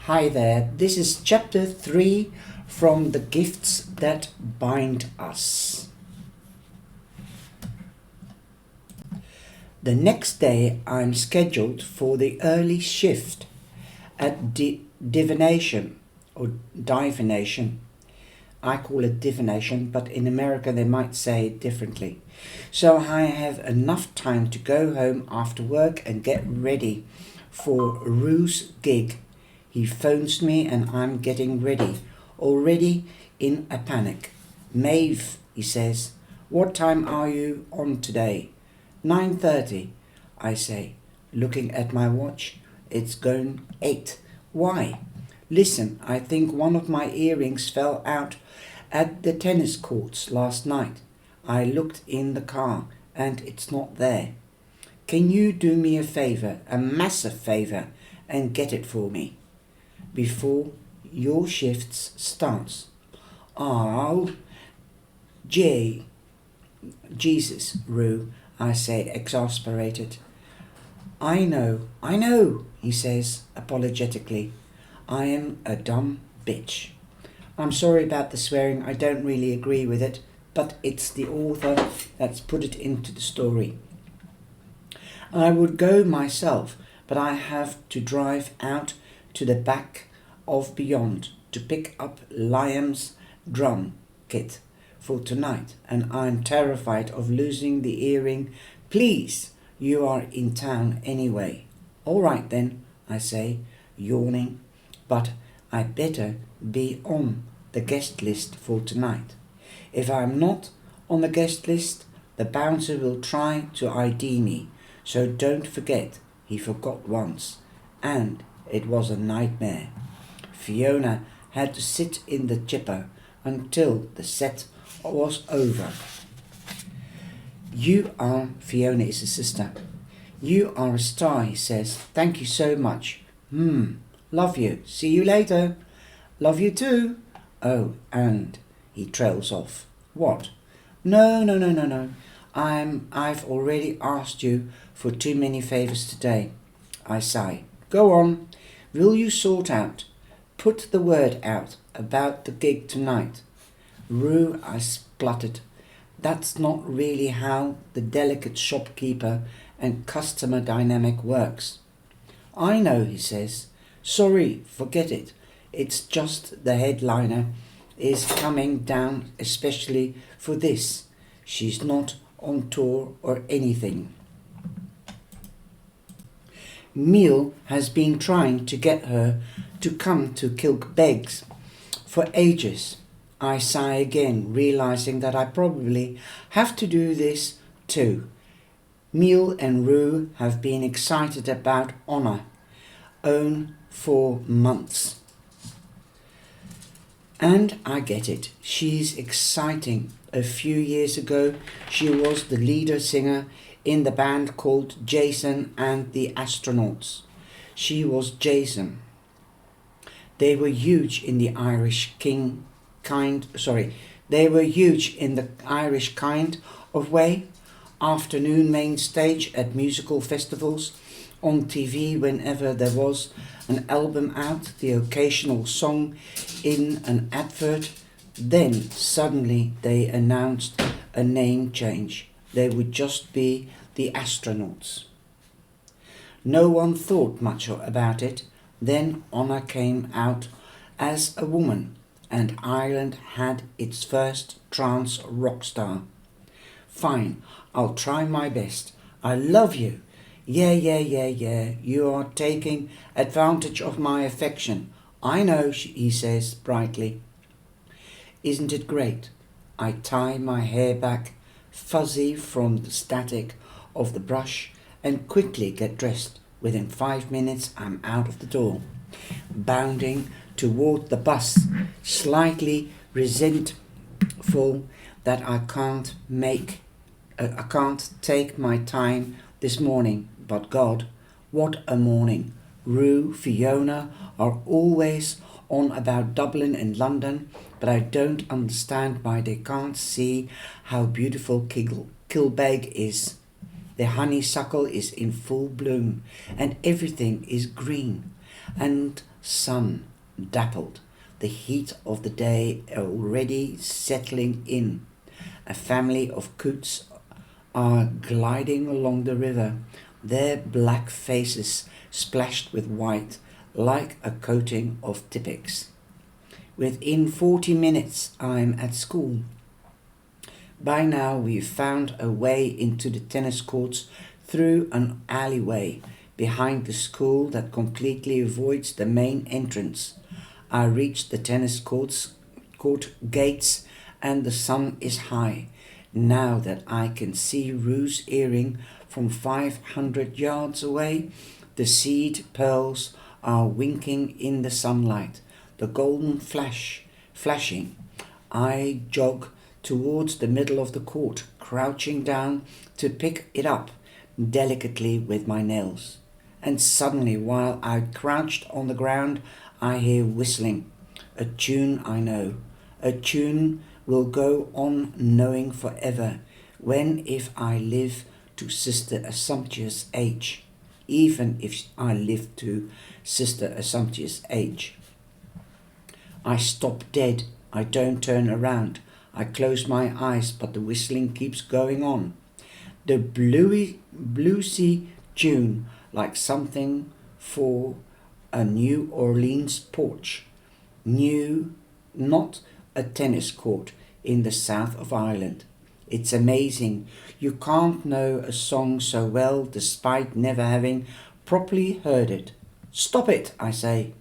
Hi there, this is chapter 3 from The Gifts That Bind Us. The next day I'm scheduled for the early shift at divination or divination. I call it divination, but in America they might say it differently. So I have enough time to go home after work and get ready for Rue's gig. He phones me and I'm getting ready, already in a panic. Maeve, he says, what time are you on today? 9:30, I say, looking at my watch. It's going 8. Why? Listen, I think one of my earrings fell out at the tennis courts last night. I looked in the car and it's not there. Can you do me a favor, a massive favor, and get it for me before your shifts starts? Oh, Jesus, Rue, I say, exasperated. I know, he says apologetically. I am a dumb bitch. I'm sorry about the swearing, I don't really agree with it, but it's the author that's put it into the story. I would go myself, but I have to drive out to the back of Beyond to pick up Liam's drum kit for tonight, and I'm terrified of losing the earring. Please, you are in town anyway. All right then, I say, yawning, but I better be on the guest list for tonight. If I'm not on the guest list, the bouncer will try to ID me, so don't forget he forgot once, and it was a nightmare. Fiona had to sit in the chipper until the set was over. Fiona is his sister. You are a star, he says. Thank you so much. Love you. See you later. Love you too. Oh, and he trails off. What? No. I've already asked you for too many favors today. I sigh. Go on. Will you put the word out about the gig tonight? Rue, I spluttered. That's not really how the delicate shopkeeper and customer dynamic works. I know, he says. Sorry, forget it. It's just the headliner is coming down especially for this. She's not on tour or anything. Neil has been trying to get her to come to Kilbegs for ages. I sigh again, realizing that I probably have to do this too. Neil and Rue have been excited about Honor own for months. And I get it. She's exciting. A few years ago, she was the leader singer in the band called Jason and the Astronauts. She was Jason. They were huge in the Irish kind of way. Afternoon main stage at musical festivals, on TV whenever there was an album out, the occasional song in an advert. Then suddenly they announced a name change. They would just be the Astronauts. No one thought much about it. Then Honor came out as a woman, and Ireland had its first trans rock star. Fine, I'll try my best. I love you. Yeah. You are taking advantage of my affection. I know, he says brightly. Isn't it great? I tie my hair back, fuzzy from the static of the brush, and quickly get dressed. Within 5 minutes, I'm out of the door, bounding toward the bus, slightly resentful that I can't take my time this morning. But God, what a morning! Rue, Fiona are always on about Dublin and London, but I don't understand why they can't see how beautiful Kilbeg is. The honeysuckle is in full bloom and everything is green. and sun dappled, the heat of the day already settling in. A family of coots are gliding along the river, their black faces splashed with white like a coating of Tippex. Within 40 minutes I'm at school. By now we've found a way into the tennis courts through an alleyway behind the school that completely avoids the main entrance. I reach the tennis court gates and the sun is high. Now that I can see Rue's earring from 500 yards away, the seed pearls are winking in the sunlight, the golden flashing. I jog towards the middle of the court, crouching down to pick it up delicately with my nails. And suddenly, while I crouched on the ground, I hear whistling. A tune I know. A tune will go on knowing forever, when if I live to Sister Assumptia's age. Even if I live to Sister Assumptia's age. I stop dead. I don't turn around. I close my eyes, but the whistling keeps going on. The bluesy tune, like something for a New Orleans porch. New, not a tennis court in the south of Ireland. It's amazing. You can't know a song so well despite never having properly heard it. Stop it, I say.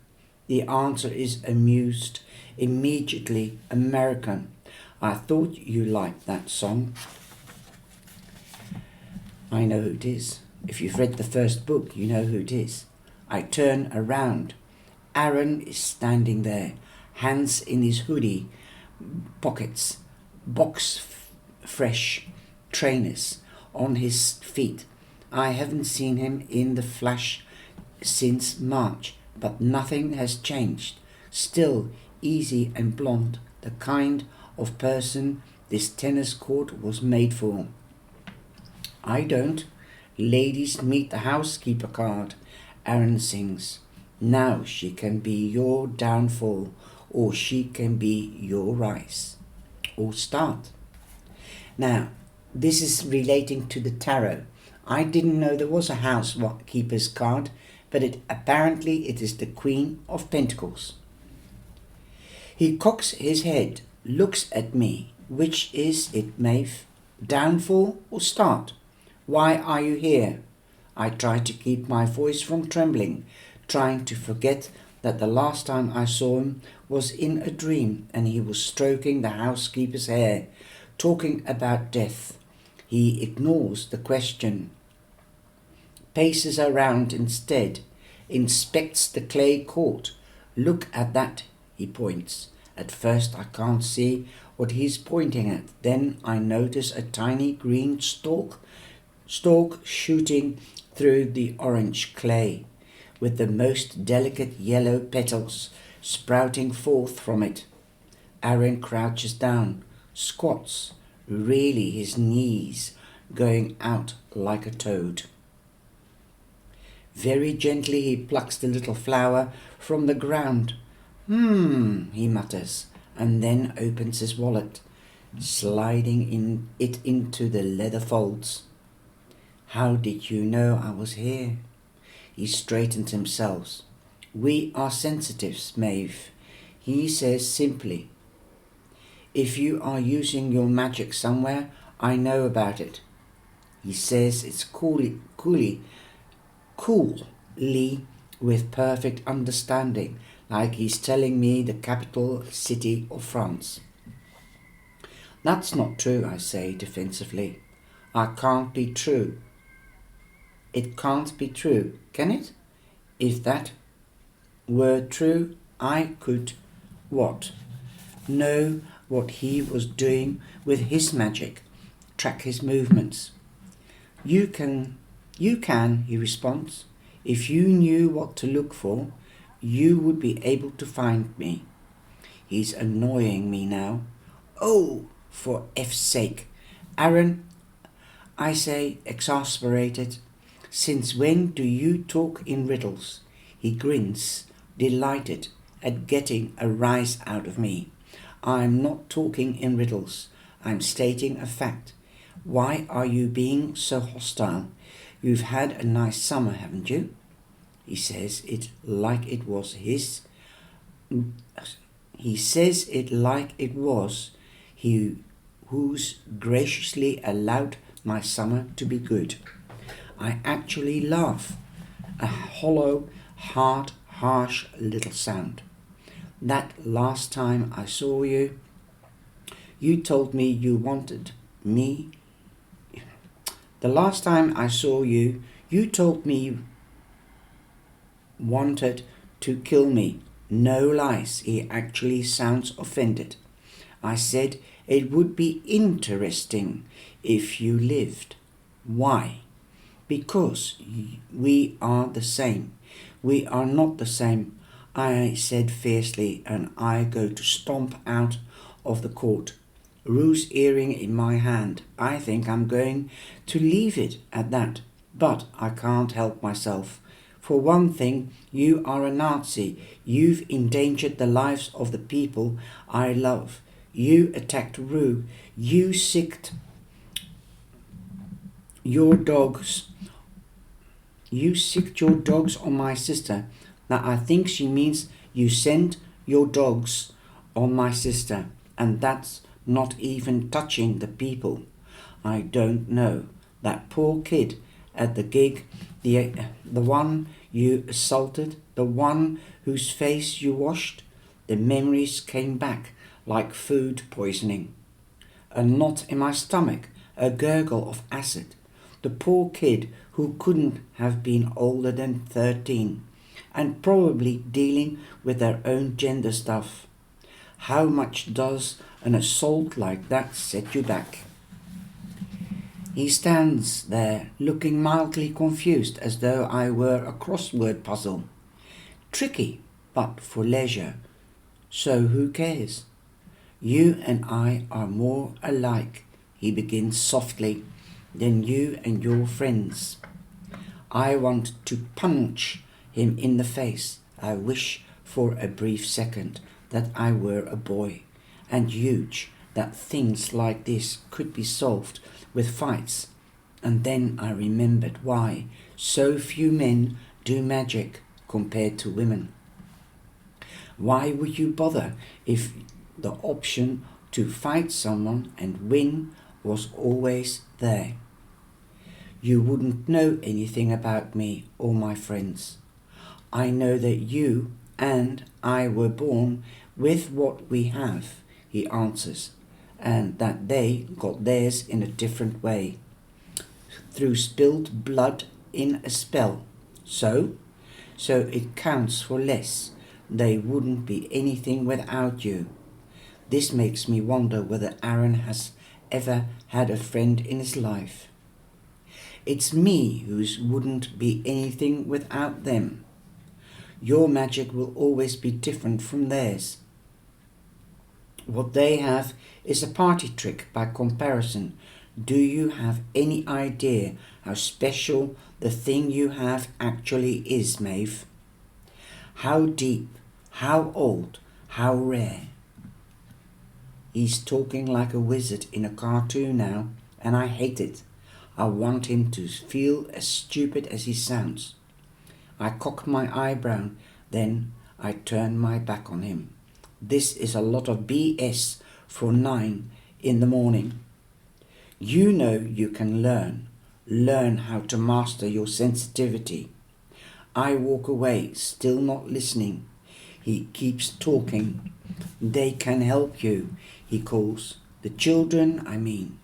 The answer is amused, immediately American. I thought you liked that song. I know who it is. If you've read the first book, you know who it is. I turn around. Aaron is standing there, hands in his hoodie pockets, fresh trainers on his feet. I haven't seen him in the flesh since March, but nothing has changed. Still easy and blonde, the kind of person this tennis court was made for. I don't. Ladies meet the housekeeper card, Aaron sings. Now she can be your downfall, or she can be your rise. Or start. Now, this is relating to the tarot. I didn't know there was a housekeeper's card, but apparently it is the Queen of Pentacles. He cocks his head, looks at me. Which is it, Maeve? Downfall or start? Why are you here? I try to keep my voice from trembling, trying to forget that the last time I saw him was in a dream and he was stroking the housekeeper's hair, talking about death. He ignores the question, paces around instead, inspects the clay court. Look at that, he points. At first I can't see what he's pointing at. Then I notice a tiny green stalk shooting through the orange clay, with the most delicate yellow petals sprouting forth from it. Aaron crouches down, squats, really his knees going out like a toad. Very gently he plucks the little flower from the ground. He mutters, and then opens his wallet, sliding it into the leather folds. How did you know I was here? He straightens himself. We are sensitives, Maeve. He says simply. If you are using your magic somewhere, I know about it. He says it's coolly, with perfect understanding, like he's telling me the capital city of France. That's not true, I say defensively. It can't be true. It can't be true, can it? If that were true, I could, what? Know what he was doing with his magic, track his movements. You can, he responds. If you knew what to look for, you would be able to find me. He's annoying me now. Oh, for F's sake. Aaron, I say, exasperated, since when do you talk in riddles? He grins, delighted at getting a rise out of me. I'm not talking in riddles. I'm stating a fact. Why are you being so hostile? You've had a nice summer, haven't you? He says it like it was his. He says it like it was he who's graciously allowed my summer to be good. I actually laugh. A hollow, hard, harsh little sound. That last time I saw you, you told me you wanted me. The last time I saw you, you told me you wanted to kill me. No lies, he actually sounds offended. I said it would be interesting if you lived. Why? Because we are the same. We are not the same, I said fiercely, and I go to stomp out of the court. Rue's earring in my hand. I think I'm going to leave it at that, but I can't help myself. For one thing, you are a Nazi. You've endangered the lives of the people I love. You attacked Rue. You sicked your dogs. You sicked your dogs on my sister. Now I think she means you sent your dogs on my sister, and that's not even touching the people. I don't know. That poor kid at the gig, the one you assaulted, the one whose face you washed, the memories came back like food poisoning. A knot in my stomach, a gurgle of acid. The poor kid who couldn't have been older than 13 and probably dealing with their own gender stuff. How much does an assault like that set you back? He stands there looking mildly confused as though I were a crossword puzzle. Tricky, but for leisure. So who cares? You and I are more alike, he begins softly, than you and your friends. I want to punch him in the face. I wish for a brief second that I were a boy and huge, that things like this could be solved with fights. And then I remembered why so few men do magic compared to women. Why would you bother if the option to fight someone and win was always there? You wouldn't know anything about me or my friends. I know that you and I were born with what we have, he answers, and that they got theirs in a different way, through spilled blood in a spell. So it counts for less. They wouldn't be anything without you. This makes me wonder whether Aaron has ever had a friend in his life. It's me who wouldn't be anything without them. Your magic will always be different from theirs. What they have is a party trick by comparison. Do you have any idea how special the thing you have actually is, Maeve? How deep, how old, how rare. He's talking like a wizard in a cartoon now, and I hate it. I want him to feel as stupid as he sounds. I cock my eyebrow, then I turn my back on him. This is a lot of BS for 9 in the morning. You know you can learn how to master your sensitivity. I walk away, still not listening. He keeps talking. They can help you, he calls. The children, I mean.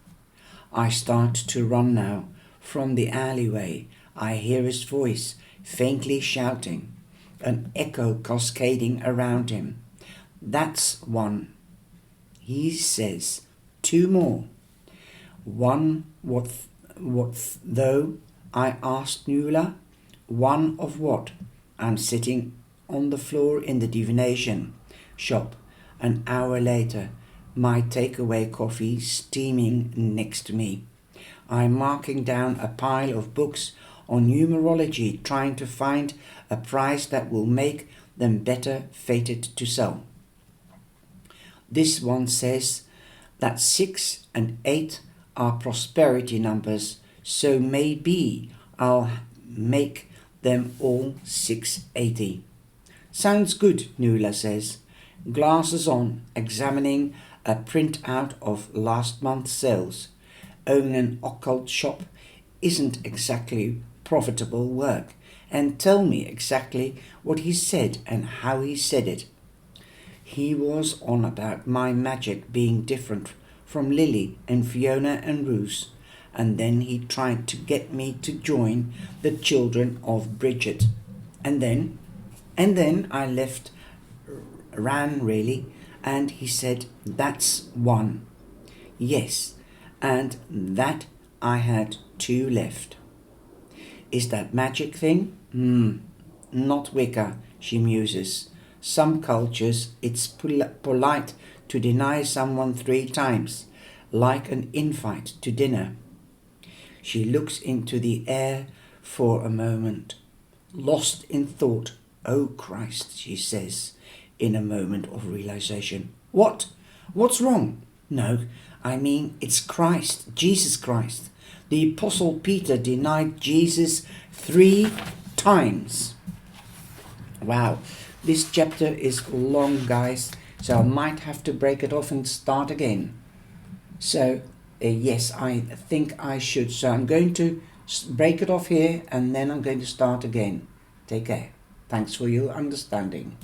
I start to run now. From the alleyway, I hear his voice, faintly shouting, an echo cascading around him. That's one. He says, 2 more. One, what though? I asked Nuala. One of what? I'm sitting on the floor in the divination shop. An hour later, my takeaway coffee steaming next to me. I'm marking down a pile of books on numerology, trying to find a price that will make them better fated to sell. This one says that 6 and 8 are prosperity numbers, so maybe I'll make them all 680. Sounds good, Nuala says, glasses on, examining a printout of last month's sales. Owning an occult shop isn't exactly profitable work, and tell me exactly what he said and how he said it. He was on about my magic being different from Lily and Fiona and Ruth, and then he tried to get me to join the children of Bridget. And then I ran really, and he said, that's one. Yes, and that I had 2 left. Is that magic thing? Not Wicca, she muses. Some cultures it's polite to deny someone 3 times, like an invite to dinner. She looks into the air for a moment, lost in thought. Oh Christ, she says, in a moment of realization. What? What's wrong? No, I mean it's Christ, Jesus Christ. The Apostle Peter denied Jesus 3 times. Wow, this chapter is long, guys, so I might have to break it off and start again. So, yes, I think I should. So I'm going to break it off here and then I'm going to start again. Take care. Thanks for your understanding.